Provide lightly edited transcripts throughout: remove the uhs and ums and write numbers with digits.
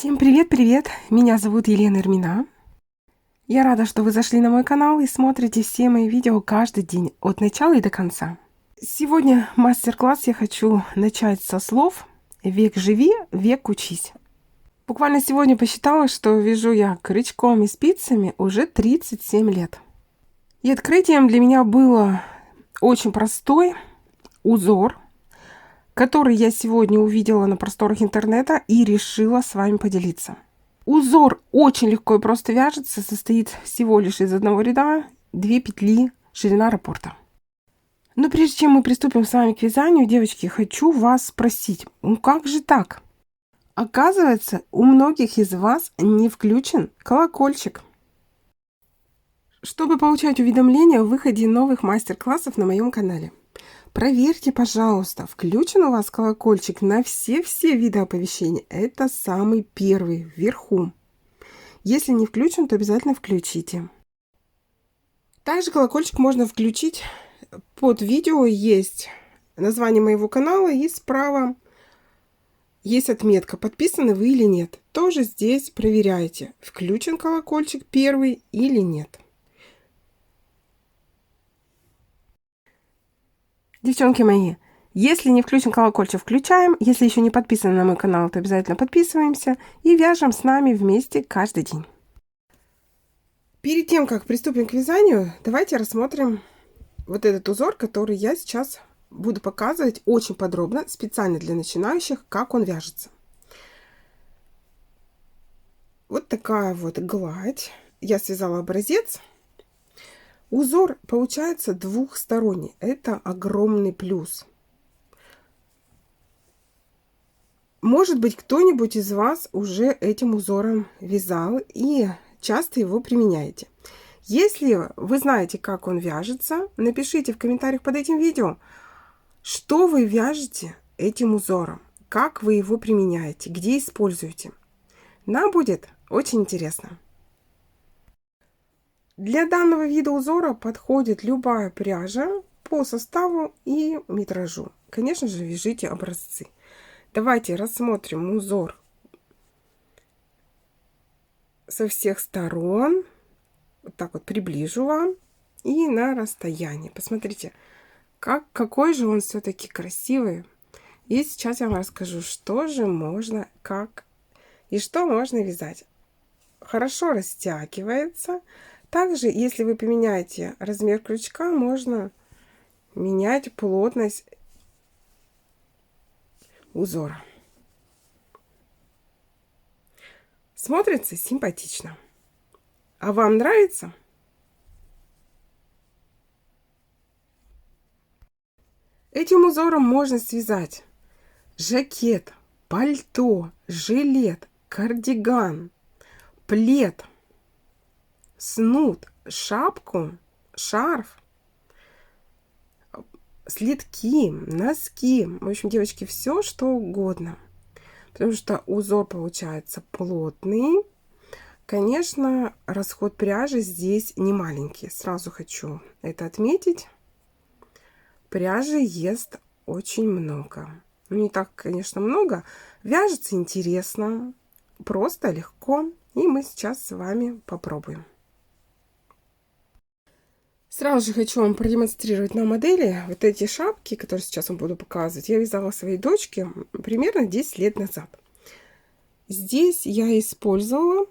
Всем привет-привет! Меня зовут Елена Эрмина. Я рада, что вы зашли на мой канал и смотрите все мои видео каждый день, от начала и до конца. Сегодня мастер-класс я хочу начать со слов «Век живи, век учись». Буквально сегодня посчитала, что вяжу я крючком и спицами уже 37 лет. И открытием для меня было очень простой узор, который я сегодня увидела на просторах интернета и решила с вами поделиться. Узор очень легко и просто вяжется, состоит всего лишь из одного ряда, 2 петли, ширина раппорта. Но прежде чем мы приступим с вами к вязанию, девочки, хочу вас спросить, как же так? Оказывается, у многих из вас не включен колокольчик. Чтобы получать уведомления о выходе новых мастер-классов на моем канале, проверьте, пожалуйста, включен у вас колокольчик на все виды оповещений. Это самый первый, вверху. Если не включен, то обязательно включите. Также колокольчик можно включить. Под видео есть название моего канала и справа есть отметка, подписаны вы или нет. Тоже здесь проверяйте, включен колокольчик первый или нет. Девчонки мои, если не включен колокольчик, включаем. Если еще не подписаны на мой канал, то обязательно подписываемся и вяжем с нами вместе каждый день. Перед тем, как приступим к вязанию, давайте рассмотрим вот этот узор, который я сейчас буду показывать очень подробно, специально для начинающих, как он вяжется. Вот такая вот гладь. Я связала образец. Узор получается двухсторонний. Это огромный плюс. Может быть, кто-нибудь из вас уже этим узором вязал и часто его применяете. Если вы знаете, как он вяжется, напишите в комментариях под этим видео, что вы вяжете этим узором, как вы его применяете, где используете. Нам будет очень интересно. Для данного вида узора подходит любая пряжа по составу и метражу. Конечно же, вяжите образцы. Давайте рассмотрим узор со всех сторон. Вот так вот приближу вам и на расстоянии. Посмотрите, какой же он все-таки красивый. И сейчас я вам расскажу, что же можно, как и что можно вязать. Хорошо растягивается. Также, если вы поменяете размер крючка, можно менять плотность узора. Смотрится симпатично. А вам нравится? Этим узором можно связать жакет, пальто, жилет, кардиган, плед, снуд, шапку, шарф, слитки, носки. В общем, девочки, все что угодно. Потому что узор получается плотный. Конечно, расход пряжи здесь не маленький. Сразу хочу это отметить. Пряжи ест очень много. Не так, конечно, много. Вяжется интересно, просто, легко. И мы сейчас с вами попробуем. Сразу же хочу вам продемонстрировать на модели вот эти шапки, которые сейчас вам буду показывать. Я вязала своей дочке примерно 10 лет назад. Здесь я использовала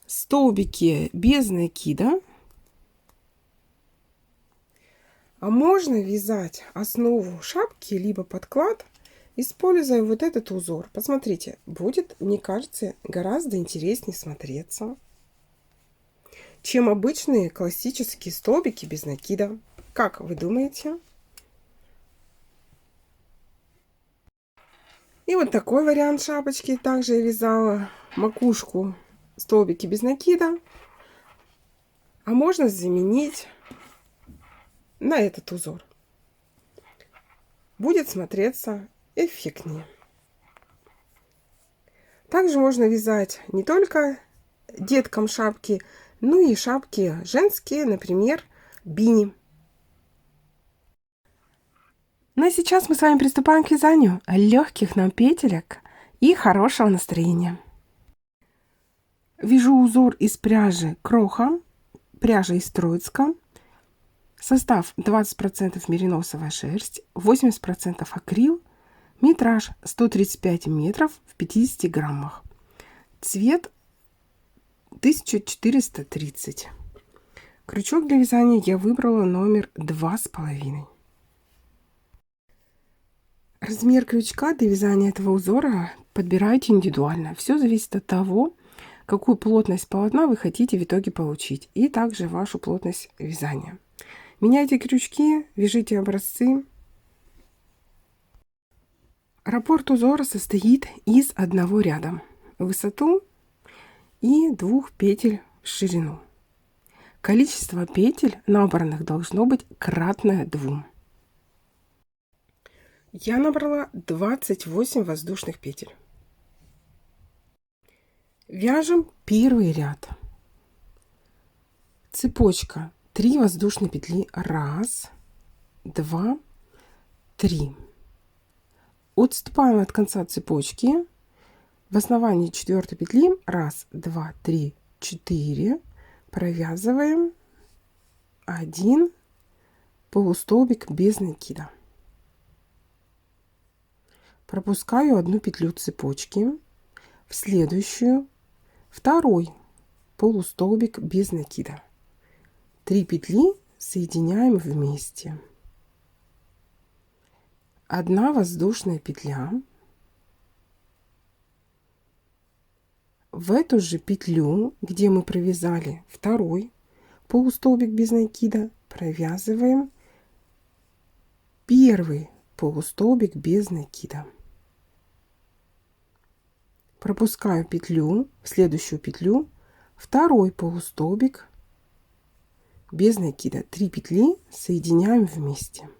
столбики без накида. А можно вязать основу шапки либо подклад, используя вот этот узор. Посмотрите, будет, мне кажется, гораздо интереснее смотреться, чем обычные классические столбики без накида. Как вы думаете? И вот такой вариант шапочки. Также я вязала макушку столбики без накида. А можно заменить на этот узор. Будет смотреться эффектнее. Также можно вязать не только деткам шапки, но и шапки женские, например, бини. Ну а сейчас мы с вами приступаем к вязанию легких нам петелек и хорошего настроения. Вяжу узор из пряжи Кроха, пряжа из Троицка. Состав 20% мериносовая шерсть, 80% акрил, метраж 135 метров в 50 граммах. Цвет 1430. Крючок для вязания я выбрала номер 2,5. Размер крючка для вязания этого узора подбирайте индивидуально. Все зависит от того, какую плотность полотна вы хотите в итоге получить, и также вашу плотность вязания. Меняйте крючки, вяжите образцы. Раппорт узора состоит из одного ряда в высоту и 2 петель в ширину. Количество петель набранных должно быть кратное 2. Я набрала 28 воздушных петель. Вяжем первый ряд. Цепочка 3 воздушные петли. 1, 2, 3. Отступаем от конца цепочки. В основании 4 петли 1, 2, 3, 4 провязываем 1 полустолбик без накида. Пропускаю 1 петлю цепочки, в следующую 2 полустолбик без накида. 3 петли соединяем вместе. 1 воздушная петля. В эту же петлю, где мы провязали 2 полустолбик без накида, провязываем 1 полустолбик без накида. Пропускаю петлю, в следующую петлю 2 полустолбик без накида. 3 петли соединяем вместе.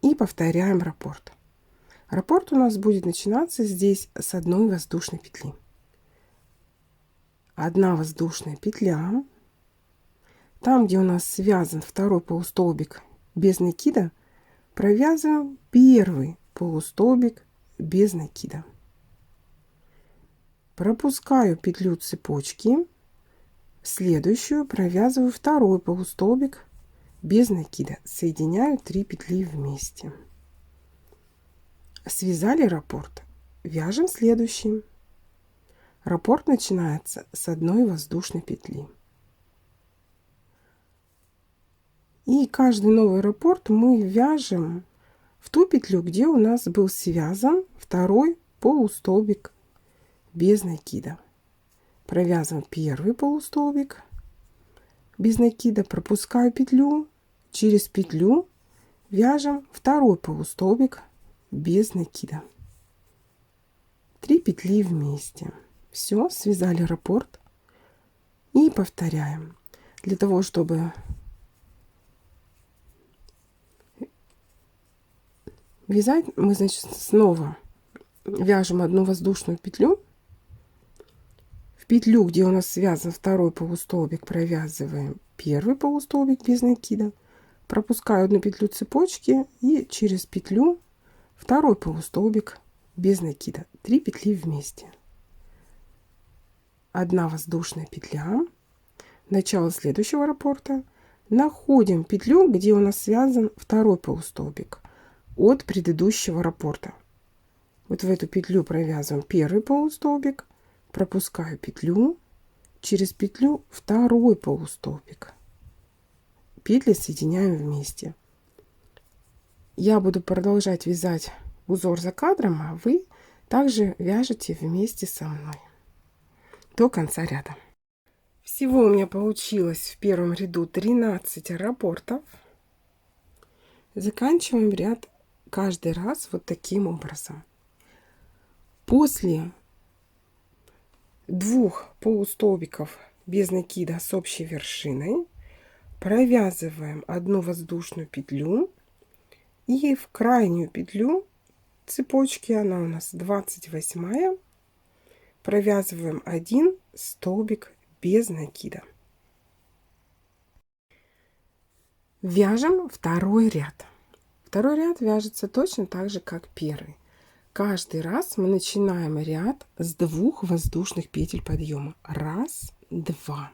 И повторяем раппорт. Раппорт у нас будет начинаться здесь с 1 воздушной петли. 1 воздушная петля. Там, где у нас связан 2 полустолбик без накида, провязываем 1 полустолбик без накида. Пропускаю петлю цепочки, в следующую провязываю 2 полустолбик без накида, соединяю 3 петли вместе. Связали раппорт, вяжем следующий. Раппорт начинается с 1 воздушной петли. И каждый новый раппорт мы вяжем в ту петлю, где у нас был связан 2 полустолбик без накида. Провязываем 1 полустолбик без накида, пропускаю петлю, через петлю вяжем 2 полустолбик без накида. 3 петли вместе. Все, связали раппорт и повторяем. Для того, чтобы вязать, мы, значит, снова вяжем 1 воздушную петлю. В петлю, где у нас связан 2 полустолбик, провязываем 1 полустолбик без накида. Пропускаю 1 петлю цепочки и через петлю 2 полустолбик без накида. 3 петли вместе. 1 воздушная петля. Начало следующего раппорта. Находим петлю, где у нас связан 2 полустолбик от предыдущего раппорта. Вот в эту петлю провязываем 1 полустолбик, пропускаю петлю, через петлю 2 полустолбик. Петли соединяем вместе. Я буду продолжать вязать узор за кадром, а вы также вяжете вместе со мной до конца ряда. Всего у меня получилось в первом ряду 13 раппортов. Заканчиваем ряд каждый раз вот таким образом. После 2 полустолбиков без накида с общей вершиной провязываем 1 воздушную петлю и в крайнюю петлю цепочки, она у нас 28, провязываем 1 столбик без накида. Вяжем второй ряд. Второй ряд вяжется точно так же, как первый. Каждый раз мы начинаем ряд с 2 воздушных петель подъема. 1, 2.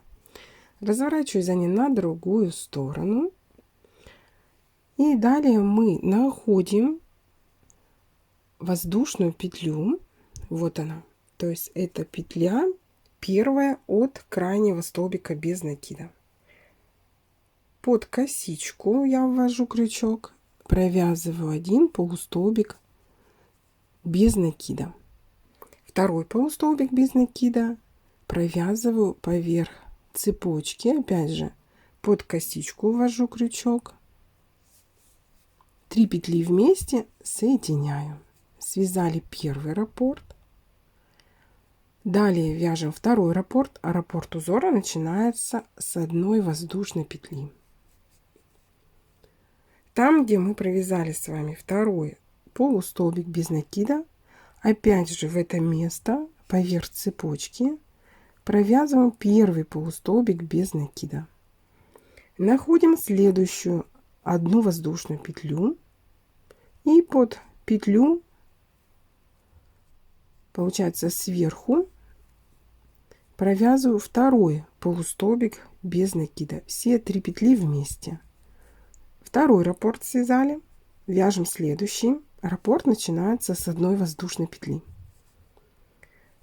Разворачиваю вязание на другую сторону. И далее мы находим воздушную петлю. Вот она. То есть это петля первая от крайнего столбика без накида. Под косичку я ввожу крючок, провязываю 1 полустолбик без накида. Второй полустолбик без накида провязываю поверх цепочки, опять же под косичку ввожу крючок, 3 петли вместе соединяю. Связали первый раппорт. Далее вяжем второй раппорт, а раппорт узора начинается с 1 воздушной петли. Там, где мы провязали с вами второй полустолбик без накида, опять же в это место поверх цепочки провязываем первый полустолбик без накида. Находим следующую 1 воздушную петлю и под петлю, получается, сверху провязываю второй полустолбик без накида. Все 3 петли вместе. Второй раппорт связали, вяжем следующий. Раппорт начинается с 1 воздушной петли.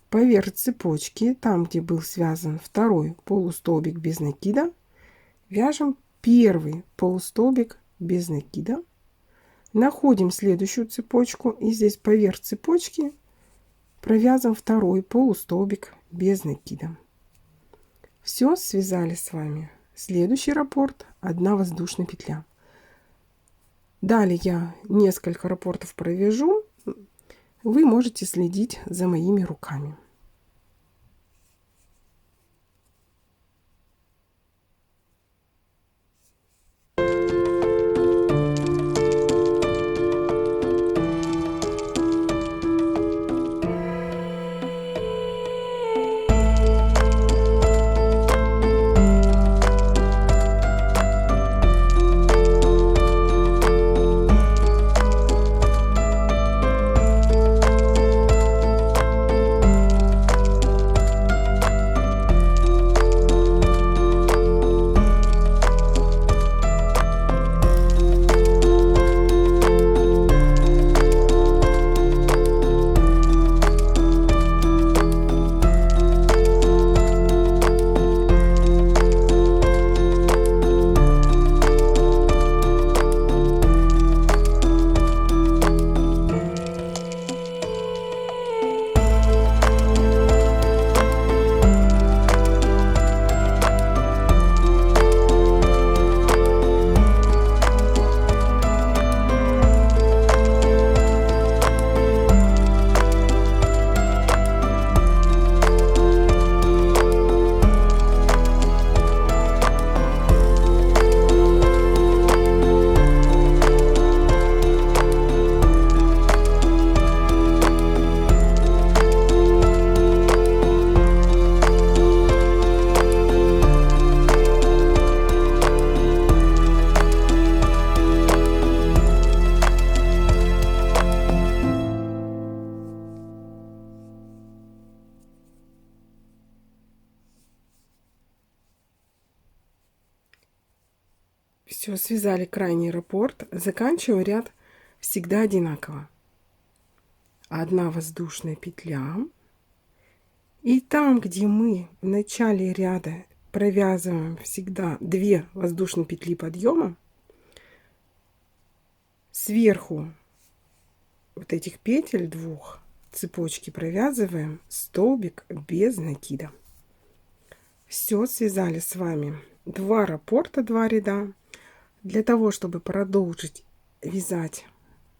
Поверх цепочки, там где был связан второй полустолбик без накида, вяжем первый полустолбик без накида. Находим следующую цепочку и здесь поверх цепочки провязываем второй полустолбик без накида. Все, связали с вами. Следующий раппорт 1 воздушная петля. Далее я несколько раппортов провяжу. Вы можете следить за моими руками. Все, связали крайний раппорт. Заканчиваю ряд всегда одинаково. 1 воздушная петля. И там, где мы в начале ряда провязываем всегда 2 воздушные петли подъема, сверху вот этих петель 2 цепочки провязываем столбик без накида. Все, связали с вами 2 раппорта, 2 ряда. Для того, чтобы продолжить вязать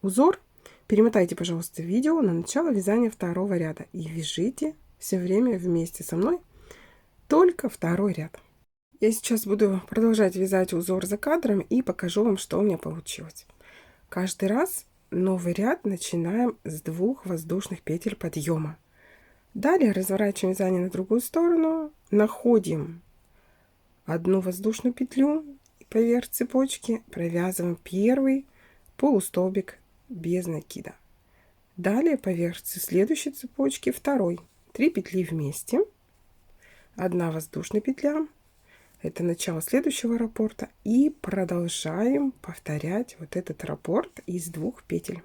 узор, перемотайте, пожалуйста, видео на начало вязания второго ряда и вяжите все время вместе со мной только второй ряд. Я сейчас буду продолжать вязать узор за кадром и покажу вам, что у меня получилось. Каждый раз новый ряд начинаем с 2 воздушных петель подъема. Далее разворачиваем вязание на другую сторону, находим 1 воздушную петлю и поверх цепочки провязываем первый полустолбик без накида. Далее по верхней следующей цепочки второй. 3 петли вместе, 1 воздушная петля, это начало следующего раппорта, и продолжаем повторять вот этот раппорт из 2 петель.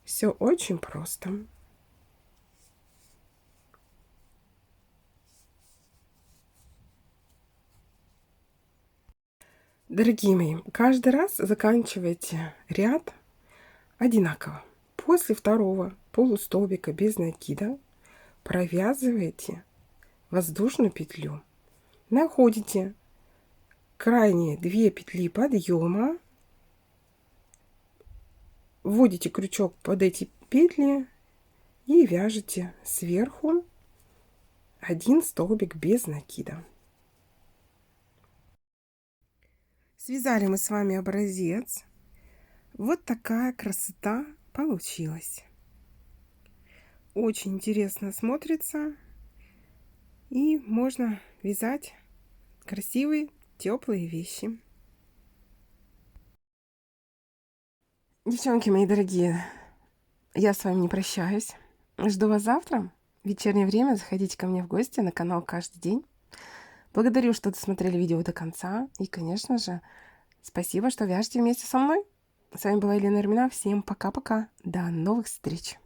Все очень просто. Дорогие мои, каждый раз заканчивайте ряд одинаково. После второго полустолбика без накида провязываете воздушную петлю. Находите крайние 2 петли подъема, вводите крючок под эти петли и вяжете сверху 1 столбик без накида. Связали мы с вами образец. Вот такая красота получилась. Очень интересно смотрится. И можно вязать красивые, теплые вещи. Девчонки мои дорогие, я с вами не прощаюсь. Жду вас завтра. В вечернее время заходите ко мне в гости на канал каждый день. Благодарю, что досмотрели видео до конца. И, конечно же, спасибо, что вяжете вместе со мной. С вами была Елена Эрмина. Всем пока-пока. До новых встреч.